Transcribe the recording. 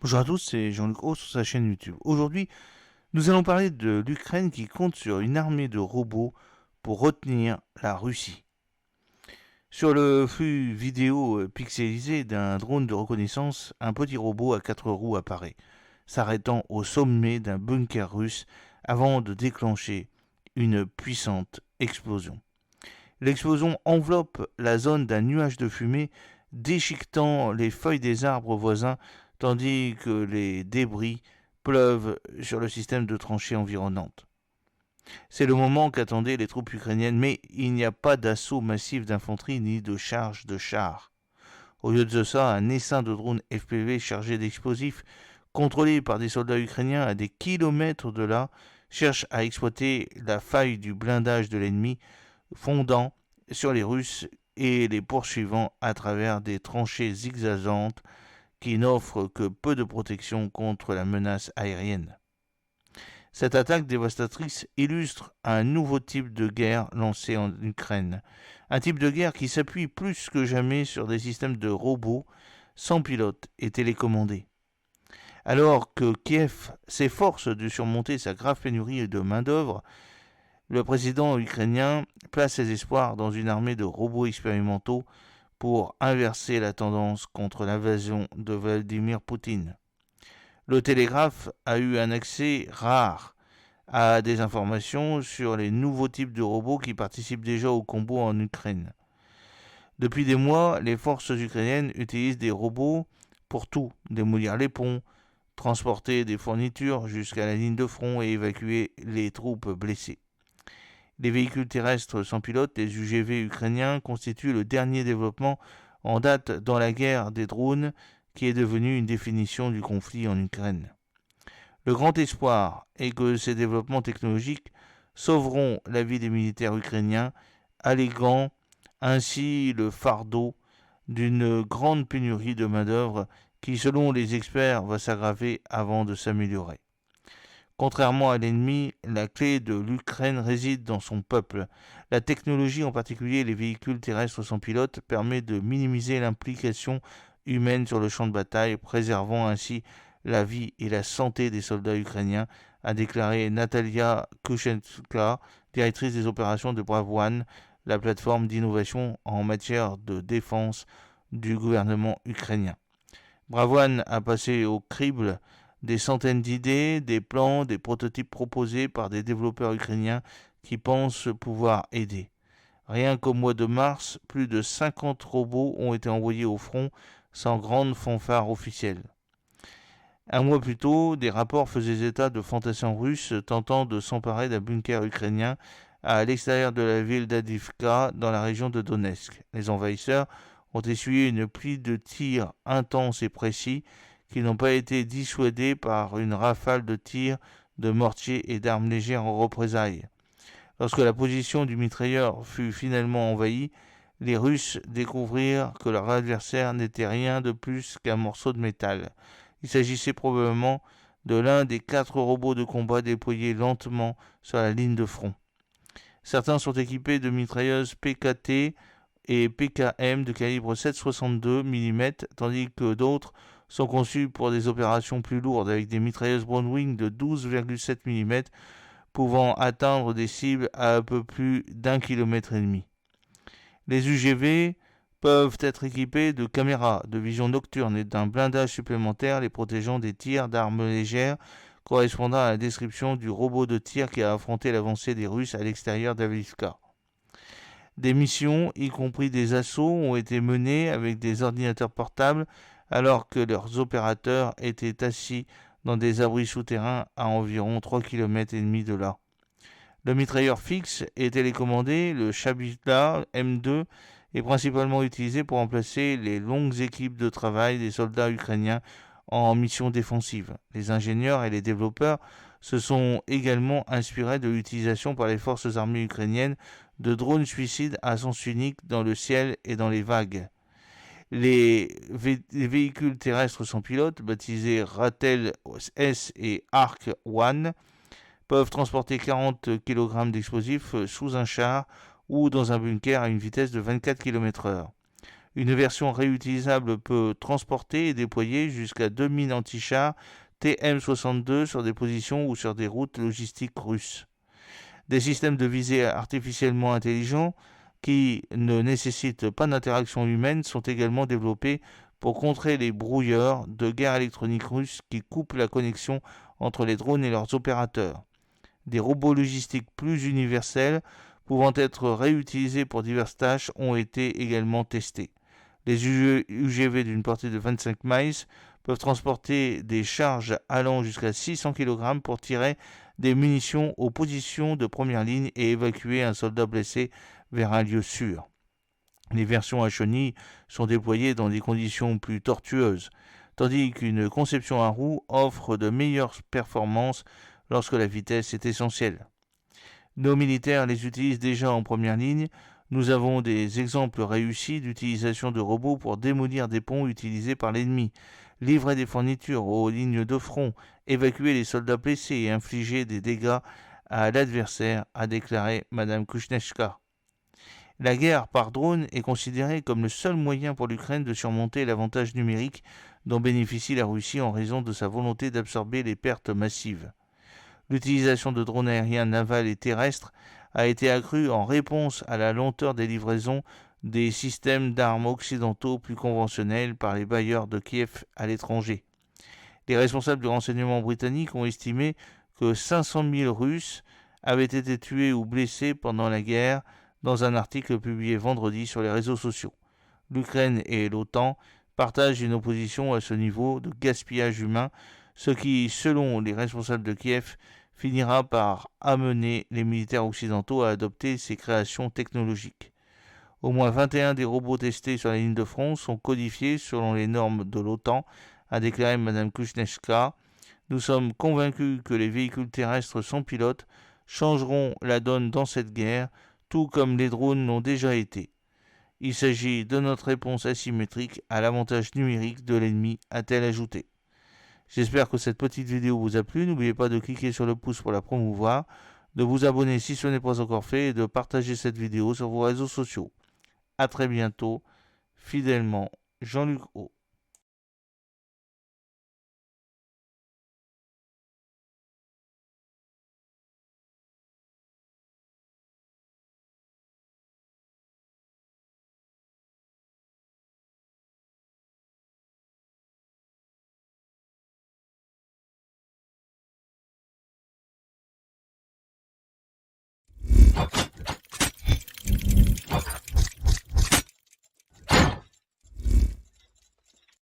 Bonjour à tous, c'est Jean-Luc Haut sur sa chaîne YouTube. Aujourd'hui, nous allons parler de l'Ukraine qui compte sur une armée de robots pour retenir la Russie. Sur le flux vidéo pixelisé d'un drone de reconnaissance, un petit robot à 4 roues apparaît, s'arrêtant au sommet d'un bunker russe avant de déclencher une puissante explosion. L'explosion enveloppe la zone d'un nuage de fumée, déchiquetant les feuilles des arbres voisins, tandis que les débris pleuvent sur le système de tranchées environnantes. C'est le moment qu'attendaient les troupes ukrainiennes, mais il n'y a pas d'assaut massif d'infanterie ni de charge de chars. Au lieu de ça, un essaim de drones FPV chargés d'explosifs, contrôlés par des soldats ukrainiens à des kilomètres de là, cherche à exploiter la faille du blindage de l'ennemi, fondant sur les Russes et les poursuivant à travers des tranchées zigzagantes qui n'offrent que peu de protection contre la menace aérienne. Cette attaque dévastatrice illustre un nouveau type de guerre lancé en Ukraine. Un type de guerre qui s'appuie plus que jamais sur des systèmes de robots sans pilote et télécommandés. Alors que Kiev s'efforce de surmonter sa grave pénurie de main-d'œuvre, le président ukrainien place ses espoirs dans une armée de robots expérimentaux pour inverser la tendance contre l'invasion de Vladimir Poutine. Le Télégraphe a eu un accès rare à des informations sur les nouveaux types de robots qui participent déjà au combat en Ukraine. Depuis des mois, les forces ukrainiennes utilisent des robots pour tout, démolir les ponts, transporter des fournitures jusqu'à la ligne de front et évacuer les troupes blessées. Les véhicules terrestres sans pilote, les UGV ukrainiens, constituent le dernier développement en date dans la guerre des drones qui est devenue une définition du conflit en Ukraine. Le grand espoir est que ces développements technologiques sauveront la vie des militaires ukrainiens, alléguant ainsi le fardeau d'une grande pénurie de main-d'œuvre qui, selon les experts, va s'aggraver avant de s'améliorer. Contrairement à l'ennemi, la clé de l'Ukraine réside dans son peuple. La technologie, en particulier les véhicules terrestres sans pilote, permet de minimiser l'implication humaine sur le champ de bataille, préservant ainsi la vie et la santé des soldats ukrainiens, a déclaré Natalia Kushenska, directrice des opérations de Bravwan, la plateforme d'innovation en matière de défense du gouvernement ukrainien. Bravwan a passé au crible des centaines d'idées, des plans, des prototypes proposés par des développeurs ukrainiens qui pensent pouvoir aider. Rien qu'au mois de mars, plus de 50 robots ont été envoyés au front sans grande fanfare officielle. Un mois plus tôt, des rapports faisaient état de fantassins russes tentant de s'emparer d'un bunker ukrainien à l'extérieur de la ville d'Adivka dans la région de Donetsk. Les envahisseurs ont essuyé une pluie de tirs intenses et précis qui n'ont pas été dissuadés par une rafale de tirs, de mortiers et d'armes légères en représailles. Lorsque la position du mitrailleur fut finalement envahie, les Russes découvrirent que leur adversaire n'était rien de plus qu'un morceau de métal. Il s'agissait probablement de l'un des 4 robots de combat déployés lentement sur la ligne de front. Certains sont équipés de mitrailleuses PKT et PKM de calibre 7,62 mm, tandis que d'autres sont conçus pour des opérations plus lourdes avec des mitrailleuses Browning de 12,7 mm pouvant atteindre des cibles à un peu plus d'1,5 km. Les UGV peuvent être équipés de caméras de vision nocturne et d'un blindage supplémentaire les protégeant des tirs d'armes légères correspondant à la description du robot de tir qui a affronté l'avancée des Russes à l'extérieur d'Avdiivka. Des missions, y compris des assauts, ont été menées avec des ordinateurs portables alors que leurs opérateurs étaient assis dans des abris souterrains à environ 3,5 km de là. Le mitrailleur fixe et télécommandé, le Shabila M2, est principalement utilisé pour remplacer les longues équipes de travail des soldats ukrainiens en mission défensive. Les ingénieurs et les développeurs se sont également inspirés de l'utilisation par les forces armées ukrainiennes de drones suicides à sens unique dans le ciel et dans les vagues. Les véhicules terrestres sans pilote, baptisés Ratel S et Arc One, peuvent transporter 40 kg d'explosifs sous un char ou dans un bunker à une vitesse de 24 km/h. Une version réutilisable peut transporter et déployer jusqu'à 2 mines anti-chars TM-62 sur des positions ou sur des routes logistiques russes. Des systèmes de visée artificiellement intelligents qui ne nécessitent pas d'interaction humaine sont également développés pour contrer les brouilleurs de guerre électronique russes qui coupent la connexion entre les drones et leurs opérateurs. Des robots logistiques plus universels pouvant être réutilisés pour diverses tâches ont été également testés. Les UGV d'une portée de 25 miles peuvent transporter des charges allant jusqu'à 600 kg pour tirer des munitions aux positions de première ligne et évacuer un soldat blessé vers un lieu sûr. Les versions à chenilles sont déployées dans des conditions plus tortueuses, tandis qu'une conception à roues offre de meilleures performances lorsque la vitesse est essentielle. Nos militaires les utilisent déjà en première ligne. Nous avons des exemples réussis d'utilisation de robots pour démolir des ponts utilisés par l'ennemi, livrer des fournitures aux lignes de front, évacuer les soldats blessés et infliger des dégâts à l'adversaire, a déclaré Mme Kuzhnechka. La guerre par drone est considérée comme le seul moyen pour l'Ukraine de surmonter l'avantage numérique dont bénéficie la Russie en raison de sa volonté d'absorber les pertes massives. L'utilisation de drones aériens, navals et terrestres a été accrue en réponse à la lenteur des livraisons des systèmes d'armes occidentaux plus conventionnels par les bailleurs de Kiev à l'étranger. Les responsables du renseignement britannique ont estimé que 500 000 Russes avaient été tués ou blessés pendant la guerre dans un article publié vendredi sur les réseaux sociaux. L'Ukraine et l'OTAN partagent une opposition à ce niveau de gaspillage humain, ce qui, selon les responsables de Kiev, finira par amener les militaires occidentaux à adopter ces créations technologiques. Au moins 21 des robots testés sur la ligne de front sont codifiés selon les normes de l'OTAN, a déclaré Mme Kuzhnechka. Nous sommes convaincus que les véhicules terrestres sans pilote changeront la donne dans cette guerre, tout comme les drones l'ont déjà été. Il s'agit de notre réponse asymétrique à l'avantage numérique de l'ennemi, a-t-elle ajouté. J'espère que cette petite vidéo vous a plu. N'oubliez pas de cliquer sur le pouce pour la promouvoir, de vous abonner si ce n'est pas encore fait et de partager cette vidéo sur vos réseaux sociaux. A très bientôt. Fidèlement, Jean-Luc O.